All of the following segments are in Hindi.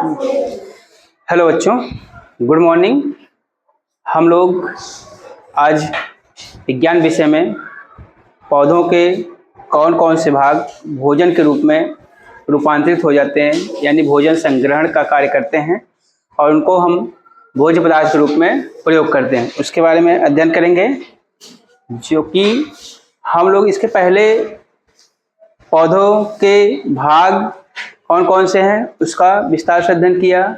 हेलो बच्चों, गुड मॉर्निंग। हम लोग आज विज्ञान विषय में पौधों के कौन कौन से भाग भोजन के रूप में रूपांतरित हो जाते हैं, यानी भोजन संग्रहण का कार्य करते हैं और उनको हम भोज्य पदार्थ के रूप में प्रयोग करते हैं, उसके बारे में अध्ययन करेंगे। जो कि हम लोग इसके पहले पौधों के भाग कौन कौन से हैं उसका विस्तार से अध्ययन किया,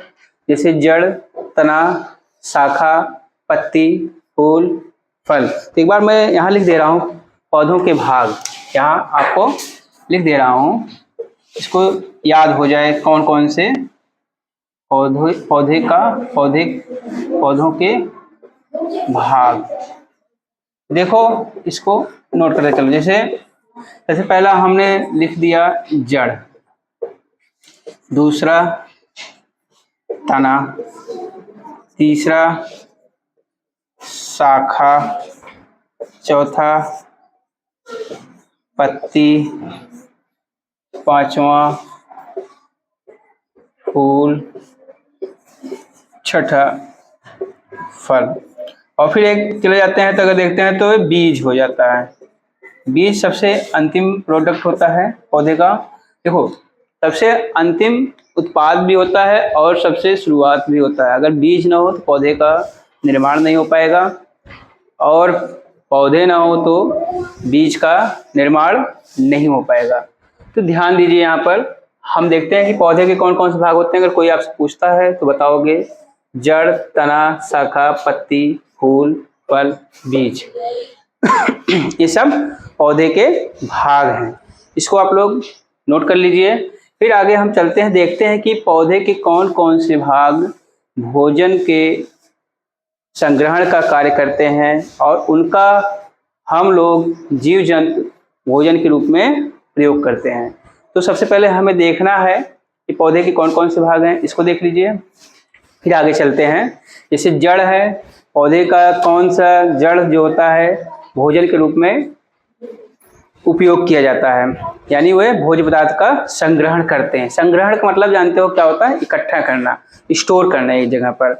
जैसे जड़, तना, शाखा, पत्ती, फूल, फल। तो एक बार मैं यहाँ लिख दे रहा हूँ पौधों के भाग, यहाँ आपको लिख दे रहा हूँ, इसको याद हो जाए कौन कौन से पौधों के भाग। देखो इसको नोट करते चलो। जैसे पहला हमने लिख दिया जड़, दूसरा तना, तीसरा शाखा, चौथा पत्ती, पांचवा फूल, छठा फल। और फिर एक चले जाते हैं तो अगर देखते हैं तो बीज हो जाता है। बीज सबसे अंतिम प्रोडक्ट होता है पौधे का। देखो, सबसे अंतिम उत्पाद भी होता है और सबसे शुरुआत भी होता है। अगर बीज ना हो तो पौधे का निर्माण नहीं हो पाएगा, और पौधे ना हो तो बीज का निर्माण नहीं हो पाएगा। तो ध्यान दीजिए, यहाँ पर हम देखते हैं कि पौधे के कौन कौन से भाग होते हैं। अगर कोई आपसे पूछता है तो बताओगे जड़, तना, शाखा, पत्ती, फूल, फल, बीज। ये सब पौधे के भाग हैं, इसको आप लोग नोट कर लीजिए। फिर आगे हम चलते हैं, देखते हैं कि पौधे के कौन कौन से भाग भोजन के संग्रहण का कार्य करते हैं और उनका हम लोग जीव जंतु भोजन के रूप में प्रयोग करते हैं। तो सबसे पहले हमें देखना है कि पौधे के कौन कौन से भाग हैं, इसको देख लीजिए। फिर आगे चलते हैं, जैसे जड़ है, पौधे का कौन सा जड़ जो होता है भोजन के रूप में उपयोग किया जाता है, यानी वे भोज्य पदार्थ का संग्रहण करते हैं। संग्रहण का मतलब जानते हो क्या होता है? इकट्ठा करना, स्टोर करना एक जगह पर।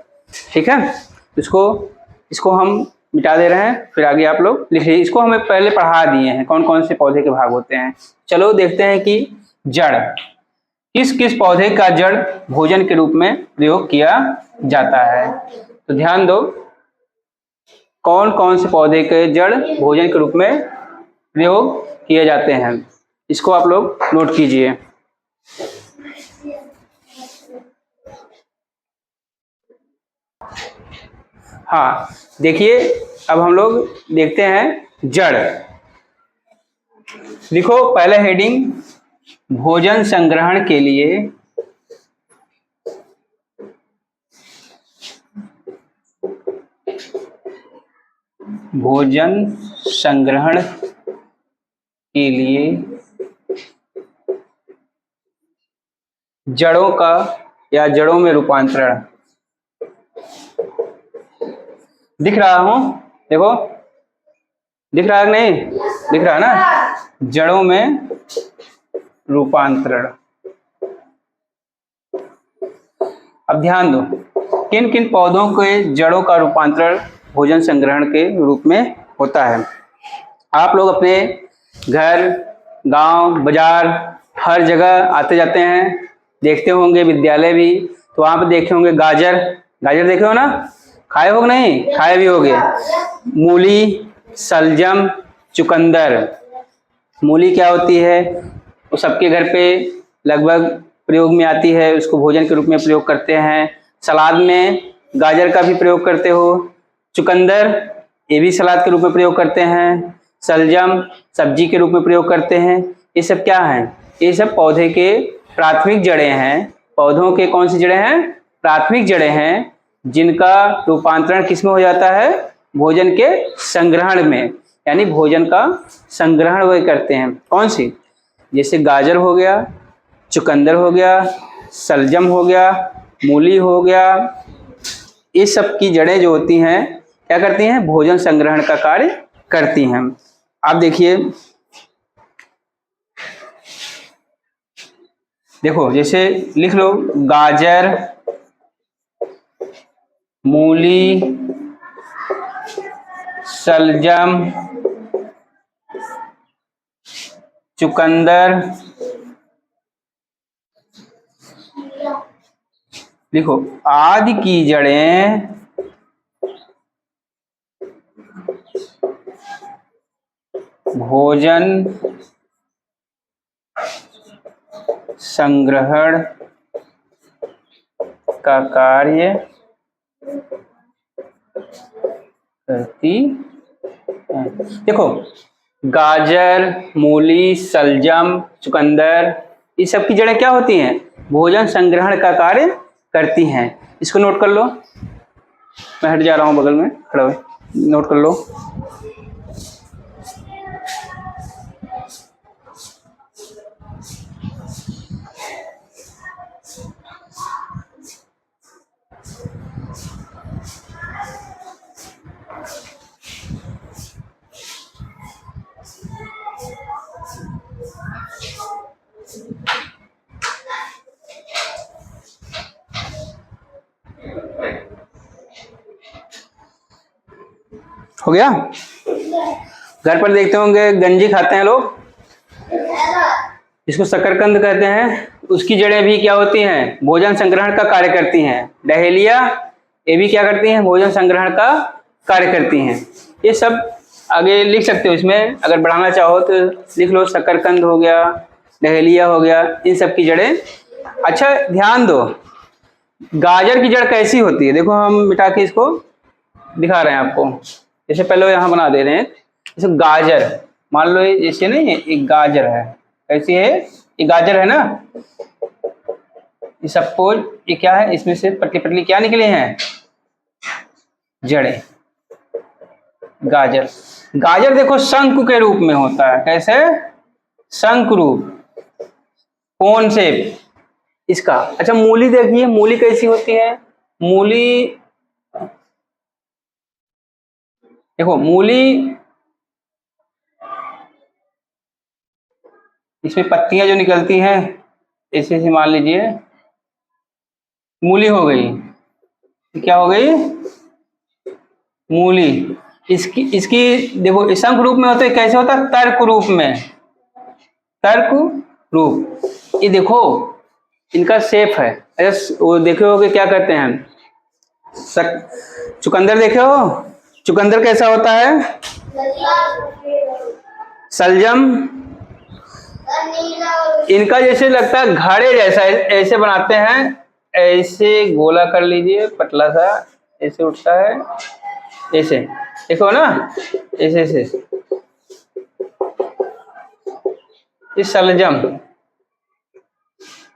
ठीक है, इसको हम मिटा दे रहे हैं, फिर आगे आप लोग लिखिए। इसको हमें पहले पढ़ा दिए हैं कौन कौन से पौधे के भाग होते हैं। चलो देखते हैं कि जड़, किस किस पौधे का जड़ भोजन के रूप में प्रयोग किया जाता है। तो ध्यान दो, कौन कौन से पौधे के जड़ भोजन के रूप में प्रयोग किए जाते हैं, इसको आप लोग नोट कीजिए। हाँ, देखिए अब हम लोग देखते हैं जड़। लिखो पहले हेडिंग, भोजन संग्रहण के लिए जड़ों का या जड़ों में रूपांतरण। दिख रहा हूं? देखो, दिख रहा है नहीं? दिख रहा है ना? जड़ों में रूपांतरण। अब ध्यान दो, किन किन पौधों के जड़ों का रूपांतरण भोजन संग्रहण के रूप में होता है। आप लोग अपने घर, गांव, बाजार हर जगह आते जाते हैं, देखते होंगे, विद्यालय भी, तो वहां पर देखे होंगे गाजर देखे हो ना? खाए हो नहीं? खाए भी होंगे। मूली, सलजम, चुकंदर। मूली क्या होती है? वो सबके घर पे लगभग प्रयोग में आती है, उसको भोजन के रूप में प्रयोग करते हैं। सलाद में गाजर का भी प्रयोग करते हो। चुकंदर, ये भी सलाद के रूप में प्रयोग करते हैं। सलजम सब्जी के रूप में प्रयोग करते हैं। ये सब क्या है? ये सब पौधे के प्राथमिक जड़ें हैं। पौधों के कौन सी जड़ें हैं? प्राथमिक जड़ें हैं, जिनका रूपांतरण किस में हो जाता है? भोजन के संग्रहण में, यानी भोजन का संग्रहण वे करते हैं। कौन सी? जैसे गाजर हो गया, चुकंदर हो गया, सलजम हो गया, मूली हो गया। ये सब की जड़ें जो होती हैं क्या करती हैं? भोजन संग्रहण का कार्य करती हैं। आप देखिए, देखो जैसे लिख लो, गाजर, मूली, शलजम, चुकंदर, लिखो आदि की जड़ें भोजन संग्रहण का कार्य करती हैं। देखो गाजर, मूली, शलजम, चुकंदर, ये सब की जड़ें क्या होती हैं? भोजन संग्रहण का कार्य करती हैं। इसको नोट कर लो, मैं हट जा रहा हूं बगल में खड़ा हुए, नोट कर लो। हो गया? घर पर देखते होंगे गंजी खाते हैं लोग, इसको शकरकंद कहते हैं। उसकी जड़ें भी क्या होती हैं? भोजन संग्रहण का कार्य करती हैं। डहेलिया, ये भी क्या करती हैं? भोजन संग्रहण का कार्य करती हैं। ये सब आगे लिख सकते हो, इसमें अगर बढ़ाना चाहो तो लिख लो, शकरकंद हो गया, डहेलिया हो गया, इन सब की जड़ें। अच्छा ध्यान दो, गाजर की जड़ कैसी होती है? देखो हम मिटा के इसको दिखा रहे हैं आपको। जैसे पहले यहाँ बना दे रहे हैं, जैसे गाजर मान लो, जैसे नहीं है, एक गाजर है, कैसी है? ये गाजर है ना, ये सपोज ये क्या है, इसमें से पतली पतली क्या निकली हैं? जड़ें। गाजर, गाजर देखो शंकु के रूप में होता है। कैसे? शंकु रूप, कोन शेप इसका। अच्छा मूली देखिए, मूली कैसी होती है? मूली देखो, मूली इसमें पत्तियां जो निकलती हैं ऐसे से मान लीजिए, मूली हो गई। क्या हो गई? मूली। इसकी देखो शंख रूप में होता है। कैसे होता है? तर्क रूप में, तर्क रूप। ये देखो इनका शेप है। वो देखे हो कि क्या करते हैं? चुकंदर देखे हो? चुकंदर कैसा होता है? शलजम इनका जैसे लगता है घड़े जैसा, ऐसे बनाते हैं, ऐसे गोला कर लीजिए पतला सा, ऐसे उठता है, ऐसे देखो ना, ऐसे ऐसे। ये शलजम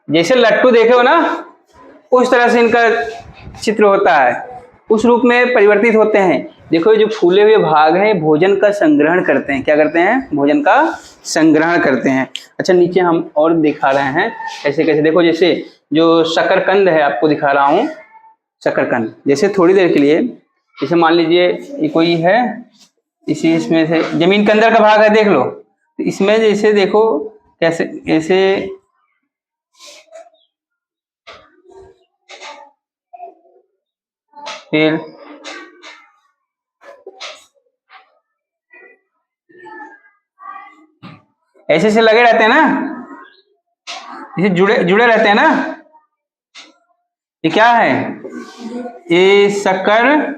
जैसे लट्टू देखे हो ना, उस तरह से इनका चित्र होता है, उस रूप में परिवर्तित होते हैं। देखो जो फूले हुए भाग हैं भोजन का संग्रहण करते हैं। क्या करते हैं? भोजन का संग्रहण करते हैं। अच्छा नीचे हम और दिखा रहे हैं कैसे कैसे। देखो जैसे जो शकरकंद है, आपको दिखा रहा हूँ शकरकंद। जैसे थोड़ी देर के लिए, जैसे मान लीजिए ये कोई है, इसी इसमें से जमीन के अंदर का भाग है, देख लो। तो इसमें जैसे देखो कैसे ऐसे फिर ऐसे से लगे रहते हैं ना, इसे जुड़े जुड़े रहते हैं ना। ये क्या है? ये शकरकंद,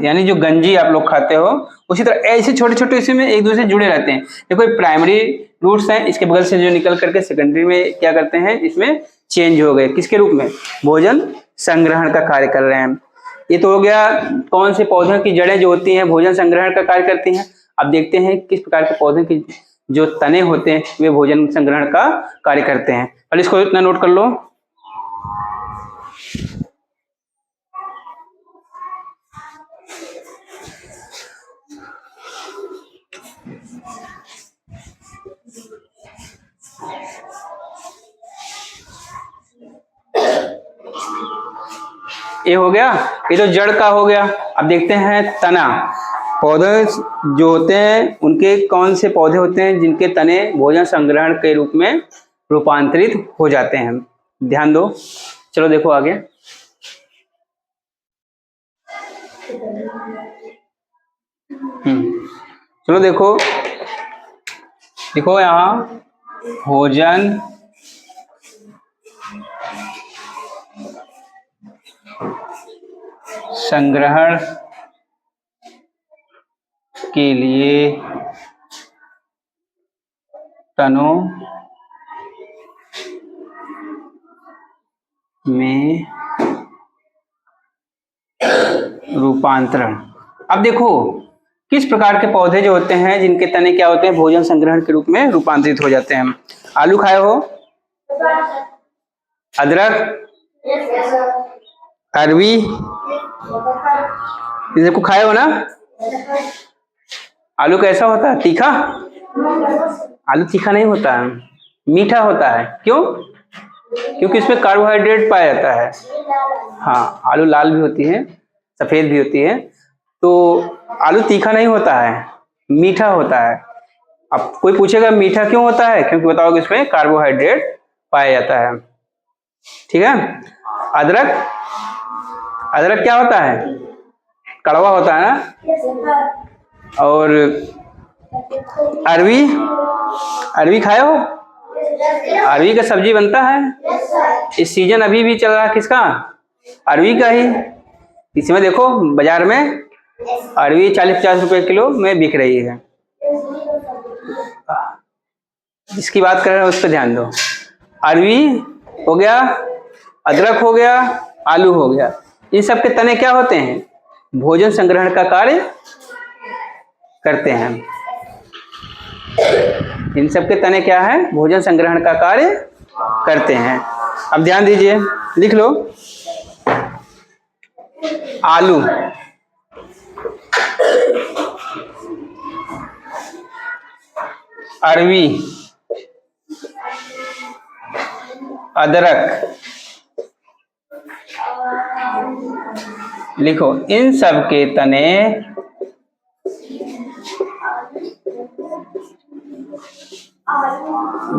यानी जो गंजी आप लोग खाते हो, उसी तरह ऐसे छोटे छोटे इसमें एक दूसरे से जुड़े रहते हैं। देखो ये प्राइमरी रूट्स हैं, इसके बगल से जो निकल करके सेकेंडरी में क्या करते हैं? इसमें चेंज हो गए। किसके रूप में? भोजन संग्रहण का कार्य कर रहे हैं। ये तो हो गया कौन से पौधों की जड़ें जो होती हैं भोजन संग्रहण का कार्य करती हैं। अब देखते हैं किस प्रकार के पौधे की जो तने होते हैं वे भोजन संग्रहण का कार्य करते हैं। पहले इसको इतना नोट कर लो। ये हो गया, ये तो जड़ का हो गया। अब देखते हैं तना। पौधे जो होते हैं उनके कौन से पौधे होते हैं जिनके तने भोजन संग्रहण के रूप में रूपांतरित हो जाते हैं। ध्यान दो। चलो देखो आगे। चलो देखो, देखो यहाँ भोजन संग्रहण के लिए तनों में रूपांतरण। अब देखो किस प्रकार के पौधे जो होते हैं जिनके तने क्या होते हैं, भोजन संग्रहण के रूप में रूपांतरित हो जाते हैं। आलू खाए हो, अदरक, अरवी, इसे को खाए हो ना। आलू कैसा होता है, तीखा? आलू तीखा नहीं होता है, मीठा होता है। क्यों? क्योंकि इसमें कार्बोहाइड्रेट पाया जाता है। हाँ, आलू लाल भी होती है, सफेद भी होती है। तो आलू तीखा नहीं होता है, मीठा होता है। अब कोई पूछेगा मीठा क्यों होता है, क्योंकि बताओगे इसमें कार्बोहाइड्रेट पाया जाता है। ठीक है। अदरक, अदरक क्या होता है, कड़वा होता है ना। और अरवी, अरवी खाए हो? अरवी का सब्जी बनता है। इस सीजन अभी भी चल रहा है किसका, अरवी का ही। इसमें देखो बाजार में अरवी 40-50 रुपए किलो में बिक रही है। जिसकी बात कर रहे हैं उस पर ध्यान दो। अरवी हो गया, अदरक हो गया, आलू हो गया। इन सब के तने क्या होते हैं, भोजन संग्रहण का कार्य करते हैं। इन सब के तने क्या है, भोजन संग्रहण का कार्य करते हैं। अब ध्यान दीजिए, लिख लो। आलू, अरवी, अदरक, लिखो। इन सब के तने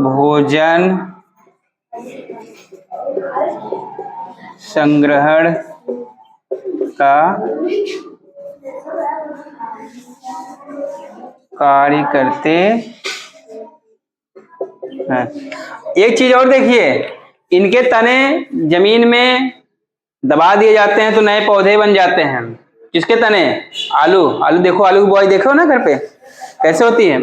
भोजन संग्रहण का कार्य करते हैं। एक चीज और देखिए, इनके तने जमीन में दबा दिए जाते हैं तो नए पौधे बन जाते हैं। किसके तने, आलू। आलू देखो, आलू की बुआई देखो ना घर पे कैसे होती है।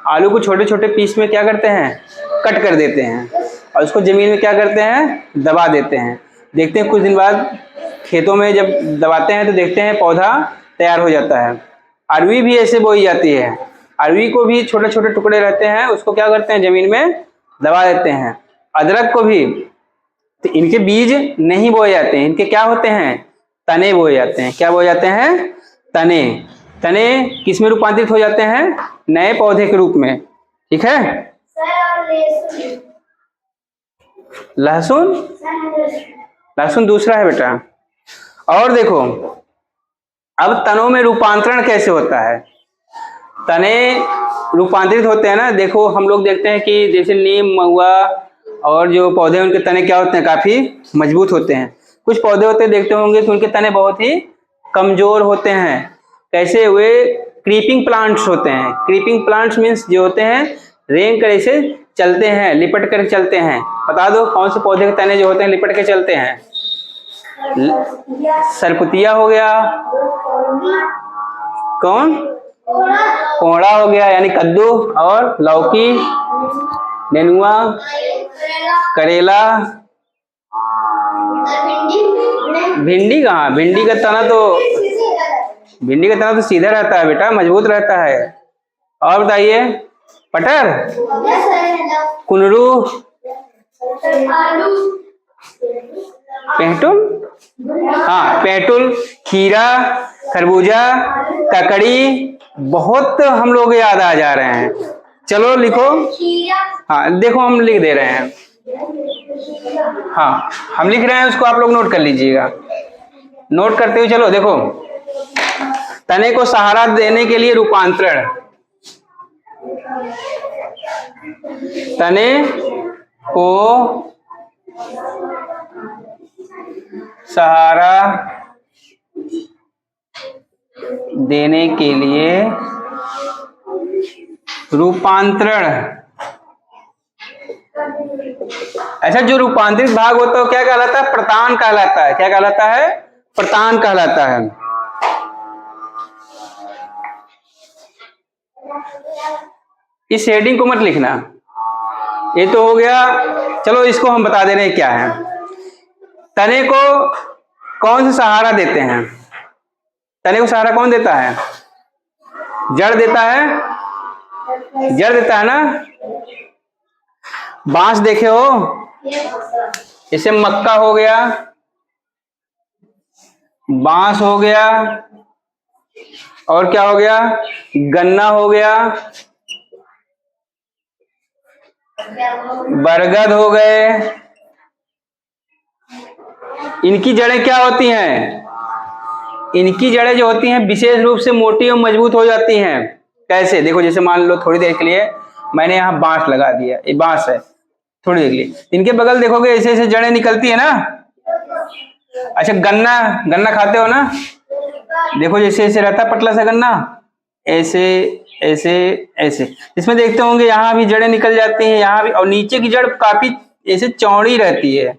आलू को छोटे छोटे पीस में क्या करते हैं, कट कर देते हैं और उसको जमीन में क्या करते हैं, दबा देते हैं। देखते हैं कुछ दिन बाद खेतों में जब दबाते हैं तो देखते हैं पौधा तैयार हो जाता है। अरवी भी ऐसे बोई जाती है। अरवी को भी छोटे छोटे टुकड़े रहते हैं, उसको क्या करते हैं, जमीन में दबा देते हैं। अदरक को भी, तो इनके बीज नहीं बोए जाते हैं, इनके क्या होते हैं, तने बोए जाते हैं। क्या बोए जाते हैं, तने। तने किस में रूपांतरित हो जाते हैं, नए पौधे के रूप में। ठीक है। लहसुन, लहसुन दूसरा है बेटा। और देखो अब तनों में रूपांतरण कैसे होता है। तने रूपांतरित होते हैं ना, देखो हम लोग देखते हैं कि जैसे नीम, महुआ और जो पौधे उनके तने क्या होते हैं, काफी मजबूत होते हैं। कुछ पौधे होते हैं, देखते होंगे कि उनके तने बहुत ही कमजोर होते हैं। कैसे हुए, क्रीपिंग प्लांट्स होते हैं। क्रीपिंग प्लांट्स मीन्स जो होते हैं रेंग कर ऐसे चलते हैं, लिपट कर चलते हैं। बता दो कौन से पौधे के तने जो होते हैं लिपट के चलते हैं। सरपुतिया हो गया, कौन, कोहड़ा हो गया यानी कद्दू, और लौकी, नेनुआ, करेला, भिंडी। कहाँ, भिंडी का तना तो, भिंडी का तना तो सीधा रहता है बेटा, मजबूत रहता है। और बताइए, पटर, कुनरू, पेंटुल, हाँ पेंटुल, खीरा, खरबूजा, ककड़ी, बहुत हम लोग याद आ जा रहे हैं। चलो लिखो। हाँ देखो हम लिख दे रहे हैं। हाँ हम लिख रहे हैं, उसको आप लोग नोट कर लीजिएगा। नोट करते हुए चलो देखो, तने को सहारा देने के लिए रूपांतरण। तने को सहारा देने के लिए रूपांतरण। अच्छा, जो रूपांतरित भाग होता है क्या कहलाता है? प्रतान कहलाता है। क्या कहलाता है? प्रतान कहलाता है। इस हेडिंग को मत लिखना, ये तो हो गया। चलो इसको हम बता दे रहे हैं क्या है। तने को कौन सा सहारा देते हैं? तने को सहारा कौन देता है? जड़ देता है, जड़ देता है ना। बांस देखे हो, जैसे मक्का हो गया, बांस हो गया, और क्या हो गया? गन्ना हो गया, बरगद हो गए। इनकी जड़ें क्या होती हैं? इनकी जड़ें जो होती हैं विशेष रूप से मोटी और मजबूत हो जाती हैं। कैसे? देखो, जैसे मान लो थोड़ी देर के लिए मैंने यहाँ बांस लगा दिया, ये बांस है, थोड़ी देर के लिए इनके बगल देखोगे ऐसे ऐसे जड़ें निकलती है ना। अच्छा, गन्ना, गन्ना खाते हो ना? देखो जैसे ऐसे रहता है पतला सा गन्ना, ऐसे ऐसे ऐसे, इसमें देखते होंगे यहाँ भी जड़ें निकल जाती हैं, यहाँ भी, और नीचे की जड़ काफी ऐसे चौड़ी रहती है।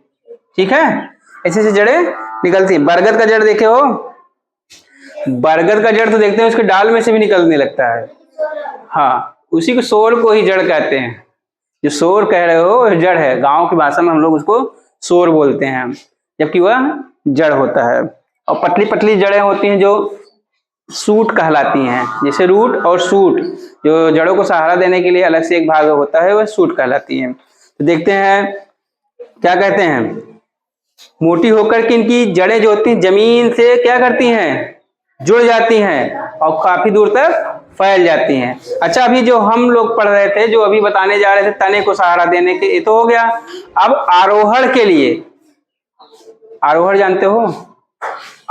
ठीक है, ऐसे ऐसे जड़ें निकलती हैं। बरगद का जड़ देखे हो? बरगद का जड़ तो देखते हैं उसके डाल में से भी निकलने लगता है। हाँ, उसी को सोर को ही जड़ कहते हैं। जो सोर कह रहे हो जड़ है, गांव की भाषा में हम लोग उसको सोर बोलते हैं, जबकि वह जड़ होता है। और पतली पतली जड़ें होती हैं जो सूट कहलाती हैं। जैसे रूट और सूट, जो जड़ों को सहारा देने के लिए अलग से एक भाग होता है, वह सूट कहलाती हैं। तो देखते हैं क्या कहते हैं, मोटी होकर के इनकी जड़ें जो होती हैं जमीन से क्या करती हैं? जुड़ जाती हैं और काफी दूर तक फैल जाती हैं। अच्छा, अभी जो हम लोग पढ़ रहे थे, जो अभी बताने जा रहे थे तने को सहारा देने के, ये तो हो गया। अब आरोहण के लिए, आरोहण जानते हो?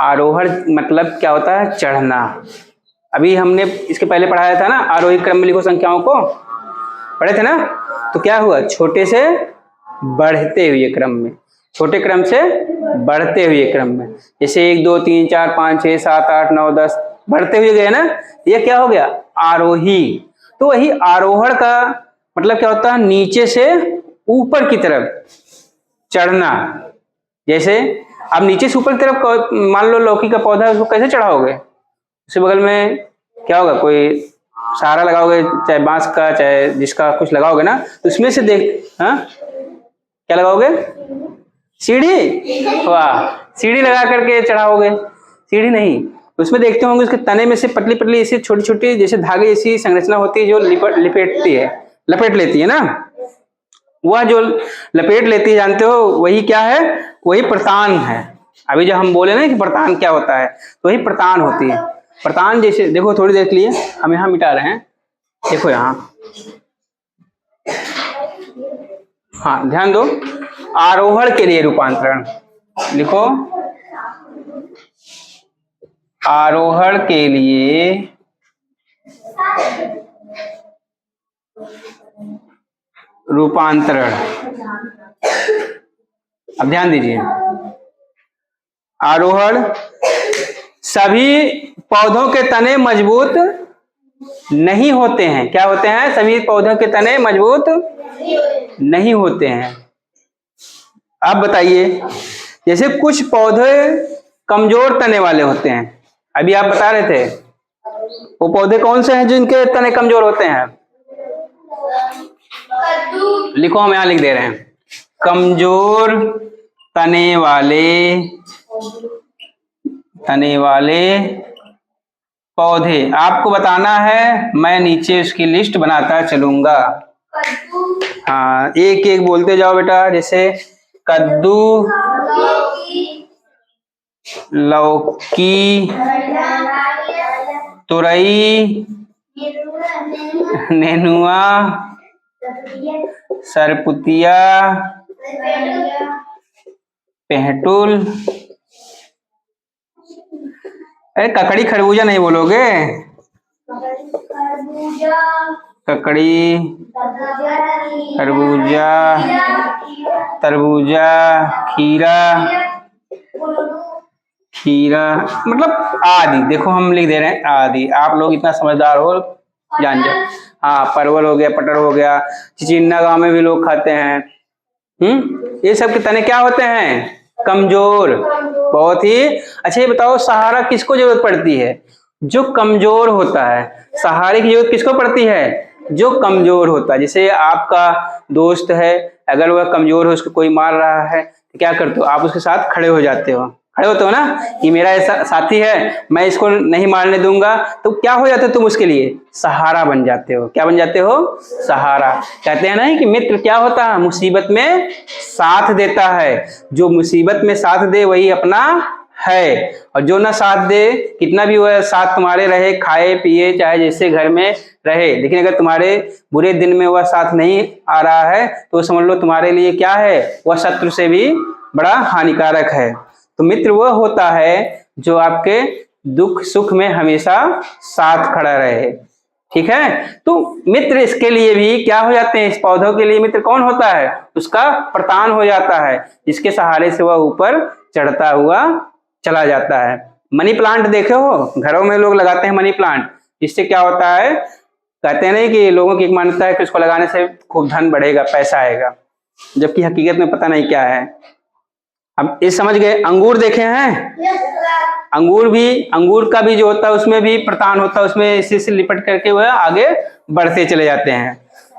आरोहण मतलब क्या होता है? चढ़ना। अभी हमने इसके पहले पढ़ाया था ना, आरोही क्रम में लिखो संख्याओं को, पढ़े थे ना। तो क्या हुआ? छोटे से बढ़ते हुए क्रम में, छोटे क्रम से बढ़ते हुए क्रम में, जैसे 1 2 3 4 5 6 7 8 9 10 बढ़ते हुए गए ना, ये क्या हो गया? आरोही। तो वही आरोहण का मतलब क्या होता है? नीचे से ऊपर की तरफ चढ़ना। जैसे अब नीचे से ऊपर की तरफ, मान लो लौकी का पौधा है, उसको कैसे चढ़ाओगे? उसके बगल में क्या होगा? कोई सहारा लगाओगे, चाहे बांस का चाहे जिसका कुछ लगाओगे ना, तो उसमें से देख, हाँ क्या लगाओगे? सीढ़ी। वाह, सीढ़ी लगा करके चढ़ाओगे? सीढ़ी नहीं, उसमें देखते होंगे उसके तने में से पतली पतली ऐसी छोटी छोटी जैसे धागे जैसी संरचना होती है जो लिपेटती है, लपेट लेती है ना। वह जो लपेट लेती है, जानते हो वही क्या है? वही प्रतान है। अभी जो हम बोले ना कि प्रतान क्या होता है, तो वही प्रतान होती है। प्रतान जैसे देखो, थोड़ी देर के लिए हम यहाँ मिटा रहे हैं, देखो यहाँ, हाँ ध्यान दो। आरोहण के लिए रूपांतरण लिखो, आरोहण के लिए रूपांतरण। अब ध्यान दीजिए, आरोहण, सभी पौधों के तने मजबूत नहीं होते हैं। क्या होते हैं? सभी पौधों के तने मजबूत नहीं होते हैं। अब बताइए, जैसे कुछ पौधे कमजोर तने वाले होते हैं, अभी आप बता रहे थे, वो पौधे कौन से हैं जिनके तने कमजोर होते हैं? लिखो, हम यहां लिख दे रहे हैं, कमजोर तने वाले पौधे। आपको बताना है, मैं नीचे उसकी लिस्ट बनाता चलूंगा। हाँ, एक एक बोलते जाओ बेटा, जैसे कद्दू, लौकी, तुरई, नेनुआ, सरपुतिया, पेहटुल। अरे ककड़ी खरबूजा नहीं बोलोगे? ककड़ी, खरबूजा, तरबूजा, खीरा, खीरा मतलब आदि। देखो हम लिख दे रहे हैं आदि, आप लोग इतना समझदार हो, जान जाओ। हाँ, परवल हो गया, पटर हो गया, चिचिन्ना गांव में भी लोग खाते हैं। ये सब के तने क्या होते हैं? कमजोर। बहुत ही अच्छा। ये बताओ, सहारा किसको जरूरत पड़ती है? जो कमजोर होता है। सहारे की जरूरत किसको पड़ती है? जो कमजोर होता है। जैसे आपका दोस्त है, अगर वह कमजोर है, उसको कोई मार रहा है, तो क्या करते हो? आप उसके साथ खड़े हो जाते हो, खड़े होते हो ना, कि मेरा ऐसा साथी है, मैं इसको नहीं मारने दूंगा। तो क्या हो जाते हो तुम उसके लिए? सहारा बन जाते हो। क्या बन जाते हो? सहारा। कहते हैं ना कि मित्र क्या होता है? मुसीबत में साथ देता है। जो मुसीबत में साथ दे वही अपना है, और जो ना साथ दे, कितना भी वह साथ तुम्हारे रहे, खाए पिए चाहे जैसे घर में रहे, लेकिन अगर तुम्हारे बुरे दिन में वह साथ नहीं आ रहा है, तो समझ लो तुम्हारे लिए क्या है? वह शत्रु से भी बड़ा हानिकारक है। तो मित्र वह होता है जो आपके दुख सुख में हमेशा साथ खड़ा रहे। ठीक है। तो मित्र इसके लिए भी क्या हो जाते हैं? इस पौधों के लिए मित्र कौन होता है? उसका प्रतान हो जाता है, जिसके सहारे से वह ऊपर चढ़ता हुआ चला जाता है। मनी प्लांट देखे हो, घरों में लोग लगाते हैं मनी प्लांट। इससे क्या होता है? कहते हैं नहीं कि लोगों की एक मान्यता है कि उसको लगाने से खूब धन बढ़ेगा, पैसा आएगा, जबकि हकीकत में पता नहीं क्या है। अब ये समझ गए। अंगूर देखे हैं? अंगूर का भी जो होता है उसमें भी प्रतान होता है, उसमें इसी से लिपट करके वह आगे बढ़ते चले जाते हैं।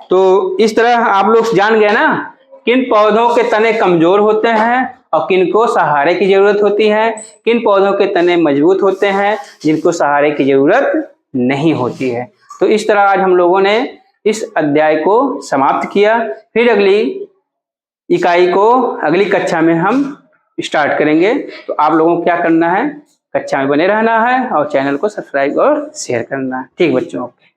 तो इस तरह आप लोग जान गए ना, किन पौधों के तने कमजोर होते हैं और किन को सहारे की जरूरत होती है, किन पौधों के तने मजबूत होते हैं जिनको सहारे की जरूरत नहीं होती है। तो इस तरह आज हम लोगों ने इस अध्याय को समाप्त किया। फिर अगली इकाई को अगली कक्षा में हम स्टार्ट करेंगे। तो आप लोगों को क्या करना है? कक्षा में बने रहना है और चैनल को सब्सक्राइब और शेयर करना है। ठीक बच्चों। ओके।